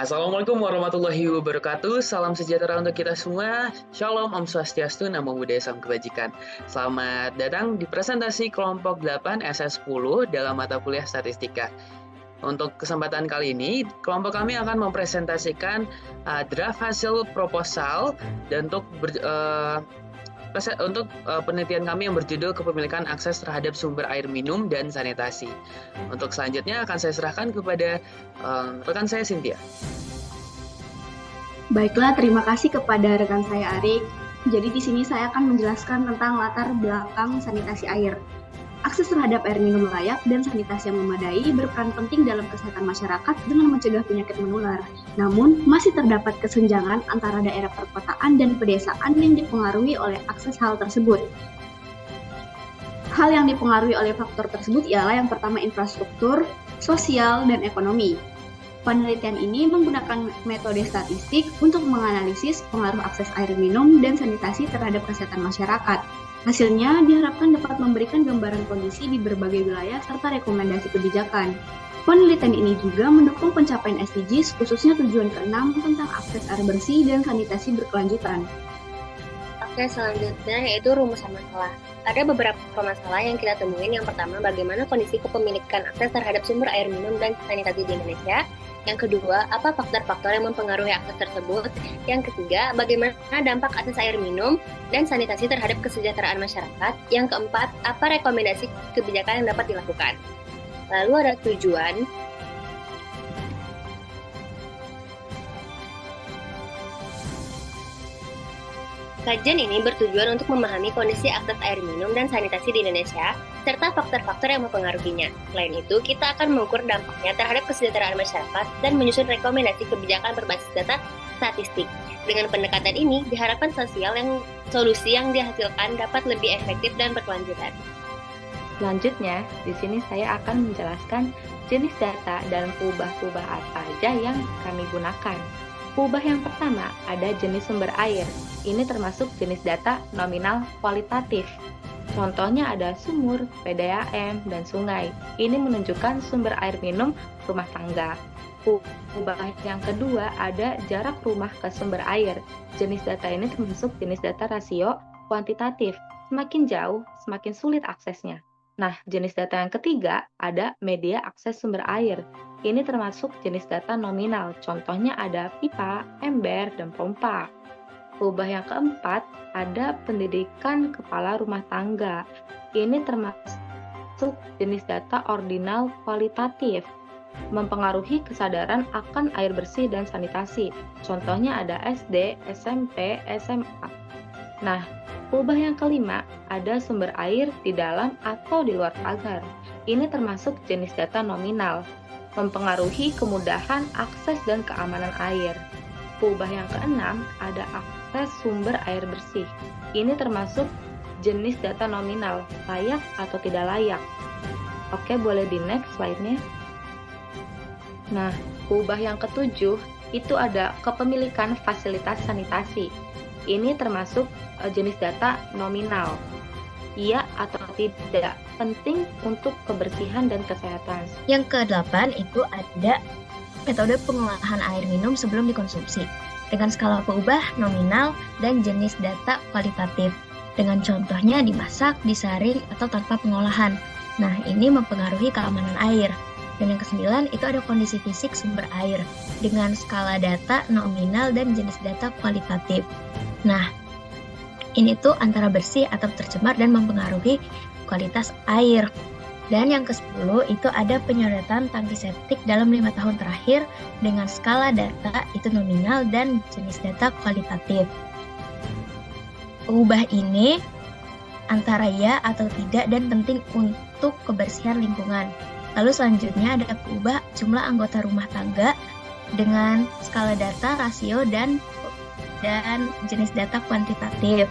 Assalamualaikum warahmatullahi wabarakatuh. Salam sejahtera untuk kita semua. Shalom, Om Swastiastu, Namo Buddhaya, Salam Kebajikan. Selamat datang di presentasi kelompok 8 SS10 dalam mata kuliah Statistika. Untuk kesempatan kali ini, kelompok kami akan mempresentasikan draft hasil proposal dan untuk penelitian kami yang berjudul Kepemilikan Akses Terhadap Sumber Air Minum dan Sanitasi. Untuk selanjutnya akan saya serahkan kepada rekan saya Cynthia. Baiklah, terima kasih kepada rekan saya Arik. Jadi di sini saya akan menjelaskan tentang latar belakang sanitasi air. Akses terhadap air minum layak dan sanitasi yang memadai berperan penting dalam kesehatan masyarakat dengan mencegah penyakit menular. Namun, masih terdapat kesenjangan antara daerah perkotaan dan pedesaan yang dipengaruhi oleh akses hal tersebut. Hal yang dipengaruhi oleh faktor tersebut ialah yang pertama infrastruktur, sosial, dan ekonomi. Penelitian ini menggunakan metode statistik untuk menganalisis pengaruh akses air minum dan sanitasi terhadap kesehatan masyarakat. Hasilnya diharapkan dapat memberikan gambaran kondisi di berbagai wilayah serta rekomendasi kebijakan. Penelitian ini juga mendukung pencapaian SDGs, khususnya tujuan ke-6 tentang akses air bersih dan sanitasi berkelanjutan. Oke, selanjutnya yaitu rumusan masalah. Ada beberapa masalah yang kita temuin. Yang pertama, bagaimana kondisi kepemilikan akses terhadap sumber air minum dan sanitasi di Indonesia. Yang kedua, apa faktor-faktor yang mempengaruhi akses tersebut. Yang ketiga, bagaimana dampak akses air minum dan sanitasi terhadap kesejahteraan masyarakat. Yang keempat, apa rekomendasi kebijakan yang dapat dilakukan. Lalu ada tujuan. Kajian ini bertujuan untuk memahami kondisi akses air minum dan sanitasi di Indonesia, serta faktor-faktor yang mempengaruhinya. Selain itu, kita akan mengukur dampaknya terhadap kesejahteraan masyarakat dan menyusun rekomendasi kebijakan berbasis data statistik. Dengan pendekatan ini, diharapkan solusi yang dihasilkan dapat lebih efektif dan berkelanjutan. Selanjutnya, di sini saya akan menjelaskan jenis data dan peubah-peubah apa saja yang kami gunakan. Peubah yang pertama ada jenis sumber air. Ini termasuk jenis data nominal kualitatif. Contohnya ada sumur, PDAM, dan sungai. Ini menunjukkan sumber air minum rumah tangga. Peubah yang kedua ada jarak rumah ke sumber air. Jenis data ini termasuk jenis data rasio kuantitatif. Semakin jauh, semakin sulit aksesnya. Nah, jenis data yang ketiga ada media akses sumber air. Ini termasuk jenis data nominal, contohnya ada pipa, ember, dan pompa. Peubah yang keempat ada pendidikan kepala rumah tangga. Ini termasuk jenis data ordinal kualitatif, mempengaruhi kesadaran akan air bersih dan sanitasi. Contohnya ada SD, SMP, SMA. Nah, peubah yang kelima ada sumber air di dalam atau di luar pagar. Ini termasuk jenis data nominal, mempengaruhi kemudahan akses dan keamanan air. Peubah yang keenam ada akses sumber air bersih. Ini termasuk jenis data nominal, layak atau tidak layak. Oke, boleh di next slide-nya. Nah, peubah yang ketujuh itu ada kepemilikan fasilitas sanitasi. Ini termasuk jenis data nominal. Iya atau tidak, penting untuk kebersihan dan kesehatan. Yang ke-8 itu ada metode pengolahan air minum sebelum dikonsumsi dengan skala peubah nominal dan jenis data kualitatif. Dengan contohnya dimasak, disaring, atau tanpa pengolahan. Nah, ini mempengaruhi keamanan air. Dan yang ke-9 itu ada kondisi fisik sumber air dengan skala data nominal dan jenis data kualitatif. Nah, ini tuh antara bersih atau tercemar dan mempengaruhi kualitas air. Dan yang ke-10 itu ada penyodotan tangki septik dalam 5 tahun terakhir dengan skala data itu nominal dan jenis data kualitatif. Peubah ini antara ya atau tidak dan penting untuk kebersihan lingkungan. Lalu selanjutnya ada peubah jumlah anggota rumah tangga dengan skala data, rasio, dan jenis data kuantitatif.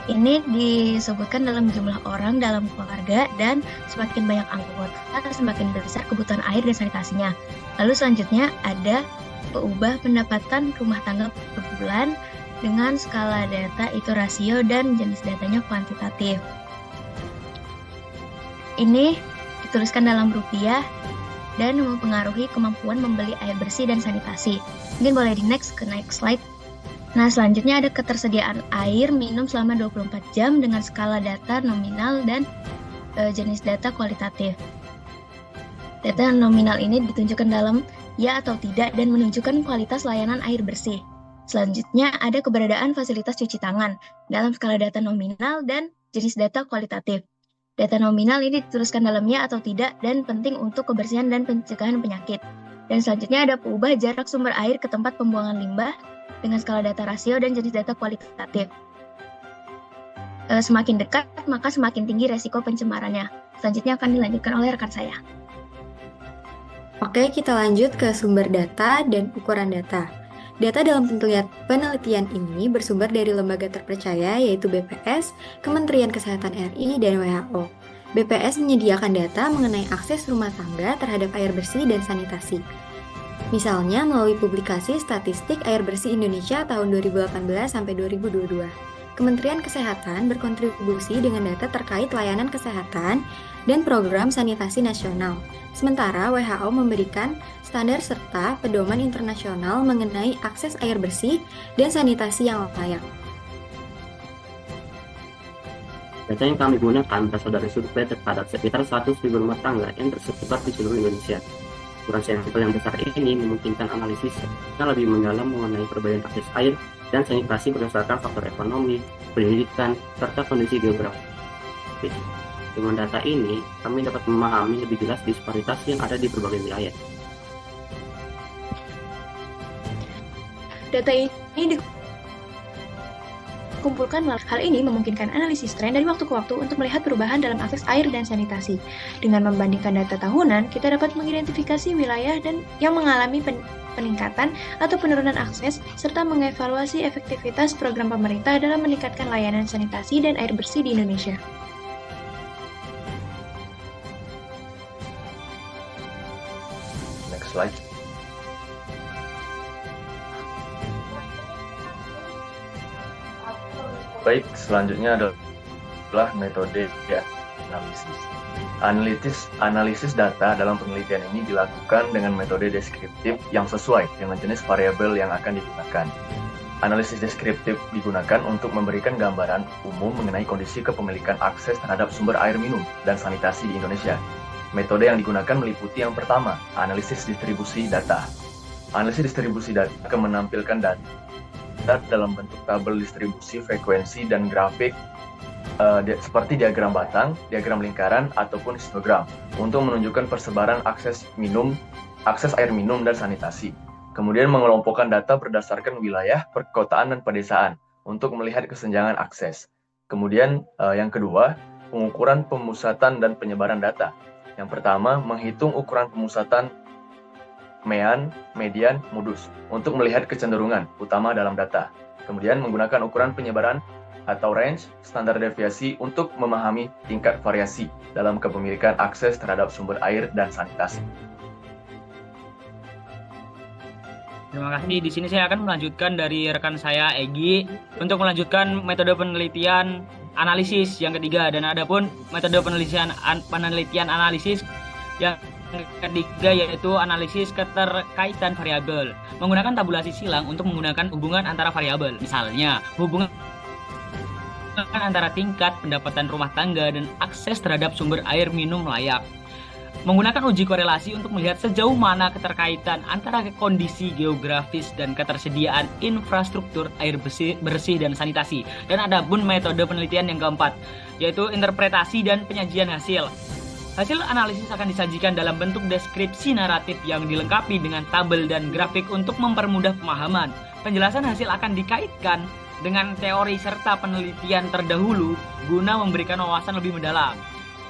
Ini disebutkan dalam jumlah orang dalam keluarga dan semakin banyak anggota, semakin besar kebutuhan air dan sanitasinya. Lalu selanjutnya ada peubah pendapatan rumah tangga per bulan dengan skala data itu rasio dan jenis datanya kuantitatif. Ini dituliskan dalam rupiah dan mempengaruhi kemampuan membeli air bersih dan sanitasi. Mungkin boleh di next slide. Nah, selanjutnya ada ketersediaan air minum selama 24 jam dengan skala data nominal dan jenis data kualitatif. Data nominal ini ditunjukkan dalam ya atau tidak dan menunjukkan kualitas layanan air bersih. Selanjutnya ada keberadaan fasilitas cuci tangan dalam skala data nominal dan jenis data kualitatif. Data nominal ini dituliskan dalam ya atau tidak dan penting untuk kebersihan dan pencegahan penyakit. Dan selanjutnya ada peubah jarak sumber air ke tempat pembuangan limbah dengan skala data rasio dan jenis data kualitatif. Semakin dekat, maka semakin tinggi resiko pencemarannya. Selanjutnya akan dilanjutkan oleh rekan saya. Oke, kita lanjut ke sumber data dan ukuran data. Data dalam penelitian ini bersumber dari lembaga terpercaya yaitu BPS, Kementerian Kesehatan RI, dan WHO. BPS menyediakan data mengenai akses rumah tangga terhadap air bersih dan sanitasi. Misalnya melalui publikasi Statistik Air Bersih Indonesia tahun 2018 sampai 2022. Kementerian Kesehatan berkontribusi dengan data terkait layanan kesehatan dan program sanitasi nasional. Sementara WHO memberikan standar serta pedoman internasional mengenai akses air bersih dan sanitasi yang layak. Data yang kami gunakan berasal dari survei terhadap sekitar 100.000 rumah tangga yang tersebar di seluruh Indonesia. Ukuran sampel yang besar ini memungkinkan analisis yang lebih mendalam mengenai perbedaan akses air dan sanitasi berdasarkan faktor ekonomi, pendidikan, serta kondisi geografis. Dengan data ini, kami dapat memahami lebih jelas disparitas yang ada di berbagai wilayah. Data ini dikumpulkan melalui hal ini memungkinkan analisis tren dari waktu ke waktu untuk melihat perubahan dalam akses air dan sanitasi. Dengan membandingkan data tahunan, kita dapat mengidentifikasi wilayah dan yang mengalami peningkatan atau penurunan akses, serta mengevaluasi efektivitas program pemerintah dalam meningkatkan layanan sanitasi dan air bersih di Indonesia. Next slide. Baik, selanjutnya adalah metode analisis data dalam penelitian ini dilakukan dengan metode deskriptif yang sesuai dengan jenis variabel yang akan digunakan. Analisis deskriptif digunakan untuk memberikan gambaran umum mengenai kondisi kepemilikan akses terhadap sumber air minum dan sanitasi di Indonesia. Metode yang digunakan meliputi yang pertama, analisis distribusi data. Analisis distribusi data akan menampilkan data dalam bentuk tabel distribusi frekuensi dan grafik seperti diagram batang, diagram lingkaran, ataupun histogram untuk menunjukkan persebaran akses air minum dan sanitasi. Kemudian mengelompokkan data berdasarkan wilayah, perkotaan, dan pedesaan untuk melihat kesenjangan akses. Kemudian yang kedua, pengukuran pemusatan dan penyebaran data. Yang pertama, menghitung ukuran pemusatan mean, median, modus untuk melihat kecenderungan utama dalam data. Kemudian menggunakan ukuran penyebaran atau range, standar deviasi untuk memahami tingkat variasi dalam kepemilikan akses terhadap sumber air dan sanitasi. Terima kasih. Di sini saya akan melanjutkan dari rekan saya Egi untuk melanjutkan metode penelitian analisis yang ketiga, dan adapun metode penelitian analisis yang ketiga yaitu analisis keterkaitan variabel menggunakan tabulasi silang untuk menggunakan hubungan antara variabel, misalnya hubungan antara tingkat pendapatan rumah tangga dan akses terhadap sumber air minum layak. Menggunakan uji korelasi untuk melihat sejauh mana keterkaitan antara kondisi geografis dan ketersediaan infrastruktur air bersih dan sanitasi. Dan ada pun metode penelitian yang keempat, yaitu interpretasi dan penyajian hasil. Hasil analisis akan disajikan dalam bentuk deskripsi naratif yang dilengkapi dengan tabel dan grafik untuk mempermudah pemahaman. Penjelasan hasil akan dikaitkan dengan teori serta penelitian terdahulu guna memberikan wawasan lebih mendalam.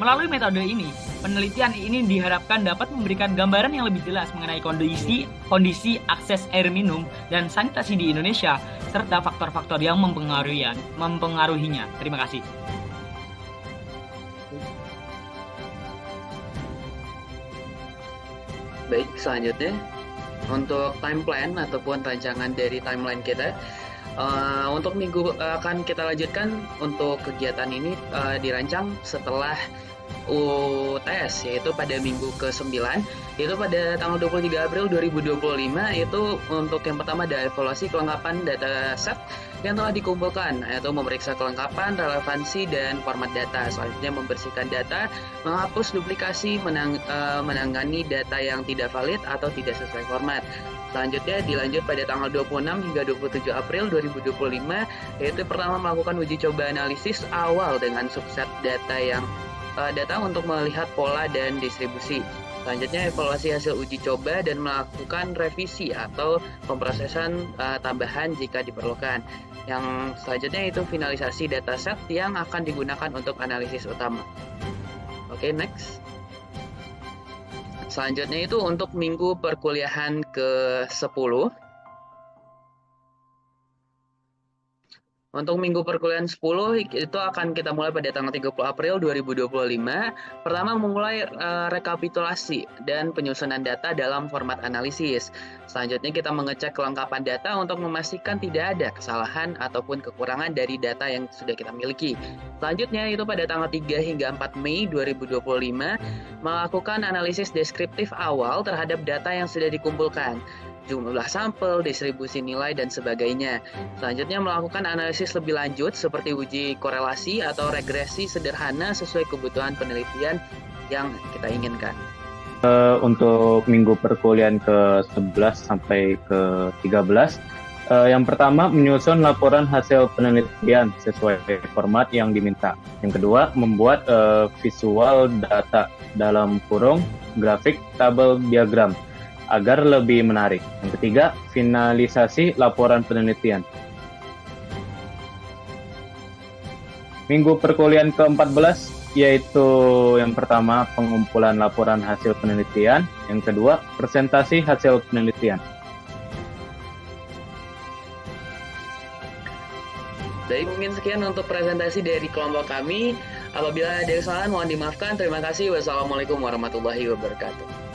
Melalui metode ini, penelitian ini diharapkan dapat memberikan gambaran yang lebih jelas mengenai kondisi akses air minum dan sanitasi di Indonesia serta faktor-faktor yang mempengaruhinya. Terima kasih. Baik, selanjutnya untuk time plan ataupun rancangan dari timeline kita. Untuk minggu akan kita lanjutkan untuk kegiatan ini dirancang setelah UTS, yaitu pada minggu ke-9, yaitu pada tanggal 23 April 2025. Itu untuk yang pertama ada evaluasi kelengkapan data set yang telah dikumpulkan, yaitu memeriksa kelengkapan, relevansi, dan format data. Selanjutnya membersihkan data, menghapus duplikasi, menangani data yang tidak valid atau tidak sesuai format. Selanjutnya dilanjut pada tanggal 26 hingga 27 April 2025, yaitu pertama melakukan uji coba analisis awal dengan subset data untuk melihat pola dan distribusi. Selanjutnya evaluasi hasil uji coba dan melakukan revisi atau pemrosesan tambahan jika diperlukan. Yang selanjutnya itu finalisasi dataset yang akan digunakan untuk analisis utama. Oke, next. Selanjutnya itu untuk minggu perkuliahan ke-10. Untuk minggu perkuliahan 10 itu akan kita mulai pada tanggal 30 April 2025. Pertama memulai rekapitulasi dan penyusunan data dalam format analisis. Selanjutnya kita mengecek kelengkapan data untuk memastikan tidak ada kesalahan ataupun kekurangan dari data yang sudah kita miliki. Selanjutnya itu pada tanggal 3 hingga 4 Mei 2025 melakukan analisis deskriptif awal terhadap data yang sudah dikumpulkan, jumlah sampel, distribusi nilai, dan sebagainya. Selanjutnya melakukan analisis lebih lanjut seperti uji korelasi atau regresi sederhana sesuai kebutuhan penelitian yang kita inginkan. Untuk minggu perkuliahan ke-11 sampai ke-13, yang pertama menyusun laporan hasil penelitian sesuai format yang diminta. Yang kedua membuat visual data dalam kurung grafik tabel diagram agar lebih menarik. Yang ketiga, finalisasi laporan penelitian. Minggu perkuliahan ke-14 yaitu yang pertama pengumpulan laporan hasil penelitian, yang kedua presentasi hasil penelitian. Baik, mungkin sekian untuk presentasi dari kelompok kami. Apabila ada kesalahan mohon dimaafkan. Terima kasih. Wassalamualaikum warahmatullahi wabarakatuh.